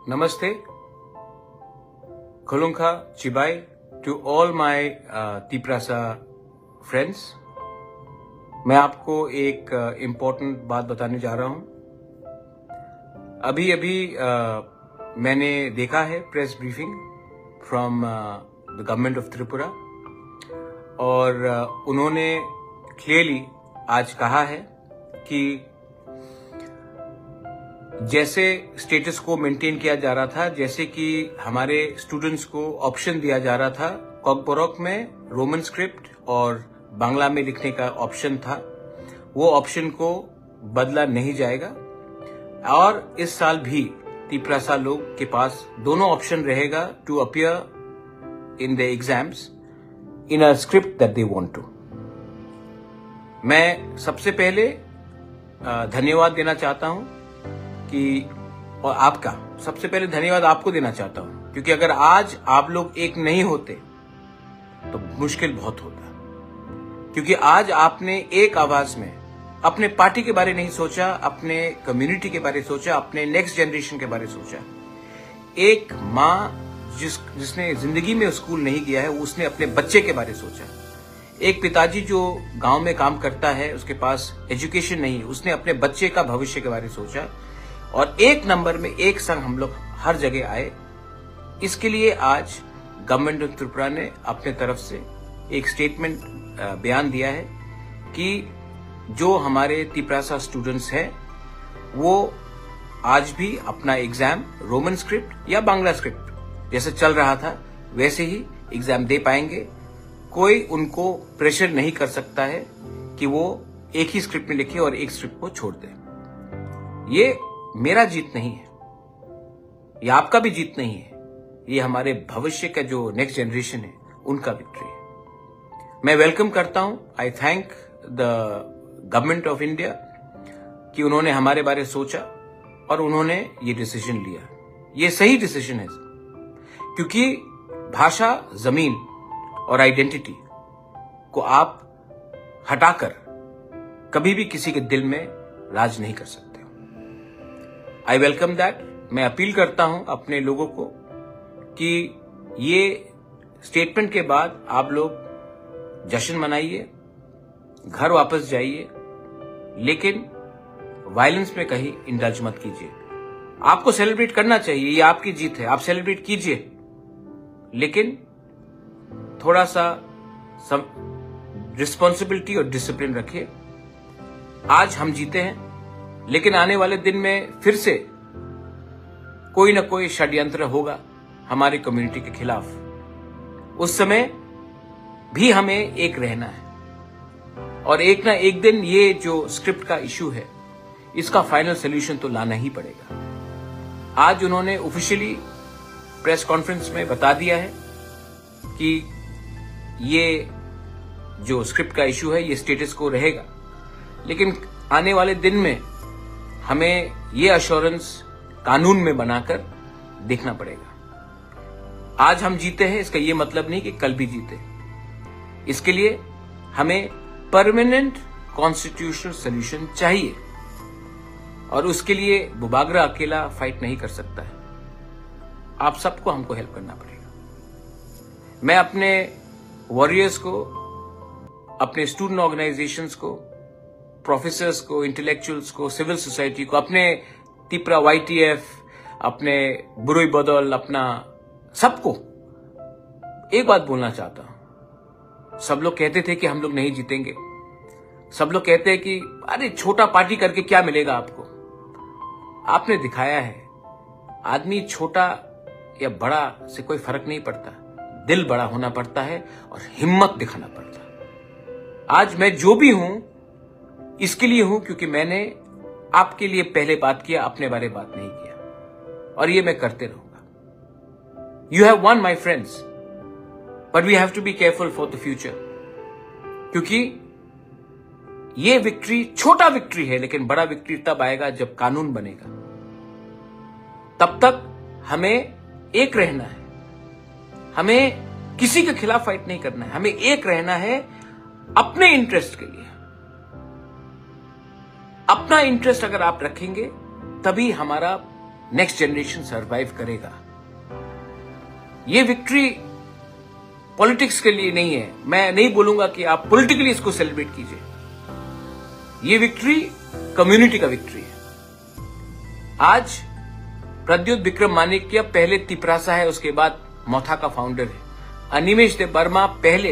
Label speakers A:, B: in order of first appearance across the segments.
A: Namaste, Khulunka Chibai to all my Tiprasa friends. मैं आपको एक इम्पोर्टेंट बात बताने जा रहा हूं। अभी मैंने देखा है press briefing from the government of Tripura और उन्होंने क्लियरली आज कहा है कि जैसे स्टेटस को मेंटेन किया जा रहा था, जैसे कि हमारे स्टूडेंट्स को ऑप्शन दिया जा रहा था, कॉकबोरोक में रोमन स्क्रिप्ट और बांग्ला में लिखने का ऑप्शन था, वो ऑप्शन को बदला नहीं जाएगा और इस साल भी तिप्रासा लोग के पास दोनों ऑप्शन रहेगा to appear in the exams in a script that they want to. मैं सबसे पहले धन्यवाद देना चाहता हूं कि और आपका सबसे पहले धन्यवाद आपको देना चाहता हूं, क्योंकि अगर आज आप लोग एक नहीं होते तो मुश्किल बहुत होता, क्योंकि आज आपने एक आवाज में अपने पार्टी के बारे नहीं सोचा, अपने कम्युनिटी के बारे सोचा, अपने नेक्स्ट जनरेशन के बारे सोचा। एक माँ जिसने जिंदगी में स्कूल नहीं गया है, उसने अपने बच्चे के बारे सोचा। एक पिताजी जो गांव में काम करता है, उसके पास एजुकेशन नहीं, उसने अपने बच्चे का भविष्य के बारे सोचा और एक नंबर में एक संग हम लोग हर जगह आए। इसके लिए आज गवर्नमेंट ऑफ त्रिपुरा ने अपने तरफ से एक स्टेटमेंट बयान दिया है कि जो हमारे तिप्रासा स्टूडेंट्स हैं वो आज भी अपना एग्जाम रोमन स्क्रिप्ट या बांग्ला स्क्रिप्ट जैसे चल रहा था वैसे ही एग्जाम दे पाएंगे। कोई उनको प्रेशर नहीं कर सकता है कि वो एक ही स्क्रिप्ट में लिखे और एक स्क्रिप्ट को छोड़ दे। ये मेरा जीत नहीं है, ये आपका भी जीत नहीं है, ये हमारे भविष्य का जो नेक्स्ट जनरेशन है उनका विक्ट्री है। मैं वेलकम करता हूं, आई thank the government of India कि उन्होंने हमारे बारे सोचा और उन्होंने ये डिसीजन लिया। ये सही डिसीजन है, क्योंकि भाषा, जमीन और आइडेंटिटी को आप हटाकर कभी भी किसी के दिल में राज नहीं कर सकते। I welcome that. मैं अपील करता हूं अपने लोगों को कि ये स्टेटमेंट के बाद आप लोग जश्न मनाइए, घर वापस जाइए, लेकिन वायलेंस में कहीं इंडल्ज मत कीजिए। आपको सेलिब्रेट करना चाहिए, ये आपकी जीत है, आप सेलिब्रेट कीजिए, लेकिन थोड़ा सा रिस्पॉन्सिबिलिटी और डिसिप्लिन रखिए। आज हम जीते हैं, लेकिन आने वाले दिन में फिर से कोई ना कोई षड्यंत्र होगा हमारी कम्युनिटी के खिलाफ। उस समय भी हमें एक रहना है और एक ना एक दिन ये जो स्क्रिप्ट का इशू है इसका फाइनल सोल्यूशन तो लाना ही पड़ेगा। आज उन्होंने ऑफिशियली प्रेस कॉन्फ्रेंस में बता दिया है कि ये जो स्क्रिप्ट का इशू है ये स्टेटस को रहेगा, लेकिन आने वाले दिन में हमें ये अश्योरेंस कानून में बनाकर देखना पड़ेगा। आज हम जीते हैं, इसका ये मतलब नहीं कि कल भी जीते। इसके लिए हमें परमानेंट कॉन्स्टिट्यूशनल सॉल्यूशन चाहिए और उसके लिए बुबागरा अकेला फाइट नहीं कर सकता है। आप सबको हमको हेल्प करना पड़ेगा। मैं अपने वॉरियर्स को, अपने स्टूडेंट ऑर्गेनाइजेशंस को, प्रोफेसर्स को, इंटेलेक्चुअल्स को, सिविल सोसाइटी को, अपने तिप्रा YTF, अपने बुरुई बदल, अपना सबको एक बात बोलना चाहता हूं। सब लोग कहते थे कि हम लोग नहीं जीतेंगे, सब लोग कहते हैं कि अरे छोटा पार्टी करके क्या मिलेगा आपको। आपने दिखाया है, आदमी छोटा या बड़ा से कोई फर्क नहीं पड़ता, दिल बड़ा होना पड़ता है और हिम्मत दिखाना पड़ता है। आज मैं जो भी हूं इसके लिए हूं क्योंकि मैंने आपके लिए पहले बात किया, अपने बारे बात नहीं किया, और ये मैं करते रहूंगा। You have one my friends, but we have to be careful for the future, क्योंकि ये विक्ट्री छोटा विक्ट्री है, लेकिन बड़ा विक्ट्री तब आएगा जब कानून बनेगा। तब तक हमें एक रहना है, हमें किसी के खिलाफ फाइट नहीं करना है, हमें एक रहना है अपने इंटरेस्ट के लिए। अपना इंटरेस्ट अगर आप रखेंगे तभी हमारा नेक्स्ट जनरेशन सर्वाइव करेगा। ये विक्ट्री पॉलिटिक्स के लिए नहीं है। मैं नहीं बोलूंगा कि आप पॉलिटिकली इसको सेलिब्रेट कीजिए। ये विक्ट्री कम्युनिटी का विक्ट्री है। आज प्रद्युत विक्रम माणिक्य पहले तिपरासा है, उसके बाद मोथा का फाउंडर है। अनिमेष देव वर्मा पहले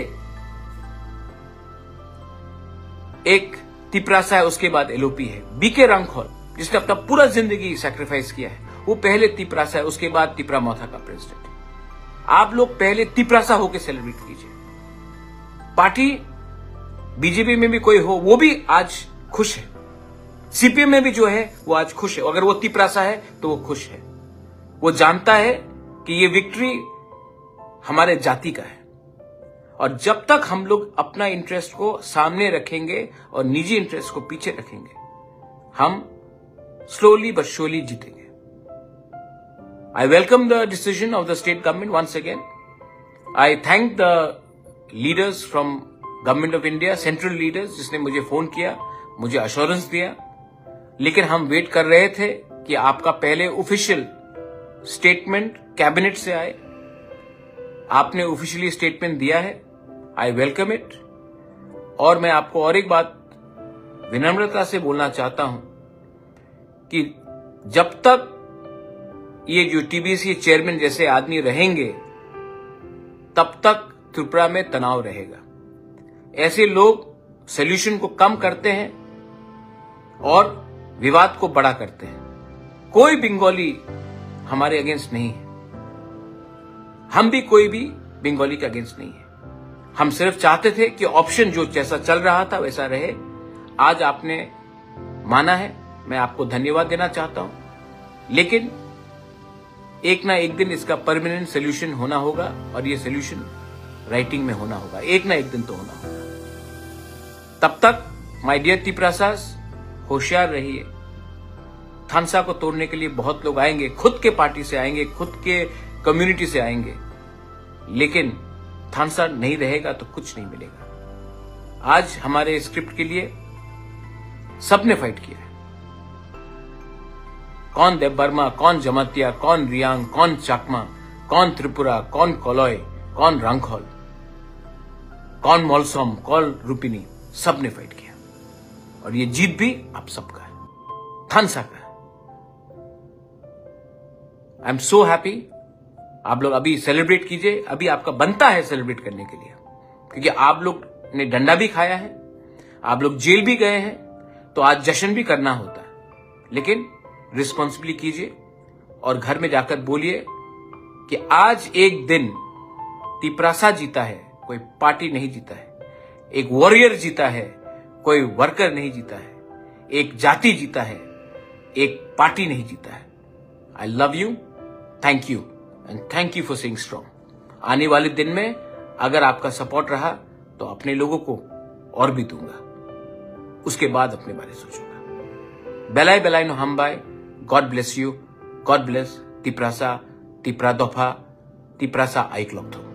A: एक तिपरासा है, उसके बाद एलओपी है। बीके रंगखोल जिसने अपना पूरा जिंदगी सैक्रिफाइस किया है, वो पहले तिपरासा है, उसके बाद तिपरा मोथा का प्रेसिडेंट है। आप लोग पहले तिपरासा होकर सेलिब्रेट कीजिए। पार्टी बीजेपी में भी कोई हो वो भी आज खुश है, सीपीएम में भी जो है वो आज खुश है। अगर वो तिपरासा है तो वो खुश है। वो जानता है कि ये विक्ट्री हमारे जाति का है। और जब तक हम लोग अपना इंटरेस्ट को सामने रखेंगे और निजी इंटरेस्ट को पीछे रखेंगे, हम स्लोली बट श्योरली जीतेंगे। I welcome the decision of the state government once again. I thank the leaders from Government of India, central leaders, जिसने मुझे फोन किया, मुझे अश्योरेंस दिया। लेकिन हम वेट कर रहे थे कि आपका पहले ऑफिशियल स्टेटमेंट कैबिनेट से आए। आपने ऑफिशियली स्टेटमेंट दिया है, आई वेलकम इट। और मैं आपको और एक बात विनम्रता से बोलना चाहता हूं कि जब तक ये जो टीबीसी चेयरमैन जैसे आदमी रहेंगे, तब तक त्रिपुरा में तनाव रहेगा। ऐसे लोग सॉल्यूशन को कम करते हैं और विवाद को बड़ा करते हैं। कोई बंगाली हमारे अगेंस्ट नहीं है, हम भी कोई भी बंगाली के अगेंस्ट नहीं है। हम सिर्फ चाहते थे कि ऑप्शन जो जैसा चल रहा था वैसा रहे। आज आपने माना है, मैं आपको धन्यवाद देना चाहता हूं। लेकिन एक ना एक दिन इसका परमानेंट सोल्यूशन होना होगा और ये सोल्यूशन राइटिंग में होना होगा। एक ना एक दिन तो होना होगा। तब तक माय डियर तिपरासास, होशियार रहिए। थानसा को तोड़ने के लिए बहुत लोग आएंगे, खुद के पार्टी से आएंगे, खुद के कम्युनिटी से आएंगे, लेकिन थानसा नहीं रहेगा तो कुछ नहीं मिलेगा। आज हमारे स्क्रिप्ट के लिए सबने फाइट किया है। कौन देव वर्मा, कौन जमातिया, कौन रियांग, कौन चाकमा, कौन त्रिपुरा, कौन कोलोय, कौन रंगखोल, कौन मोलसोम, कौन रूपिनी, सबने फाइट किया। और ये जीत भी आप सबका है, थानसा का है। I am so happy. आप लोग अभी सेलिब्रेट कीजिए, अभी आपका बनता है सेलिब्रेट करने के लिए, क्योंकि आप लोग ने डंडा भी खाया है, आप लोग जेल भी गए हैं, तो आज जश्न भी करना होता है। लेकिन रिस्पॉन्सिबली कीजिए और घर में जाकर बोलिए कि आज एक दिन तिपरासा जीता है, कोई पार्टी नहीं जीता है। एक वॉरियर जीता है, कोई वर्कर नहीं जीता है। एक जाति जीता है, एक पार्टी नहीं जीता है। I love you, thank you and thank you for staying strong. आने वाले दिन में अगर आपका सपोर्ट रहा तो अपने लोगों को और भी दूंगा, उसके बाद अपने बारे सोचूंगा। बेलाई बेलाई नो हम bye. God bless you. God bless Tiprasa, Tipra Dofa, Tiprasa Aiklokto.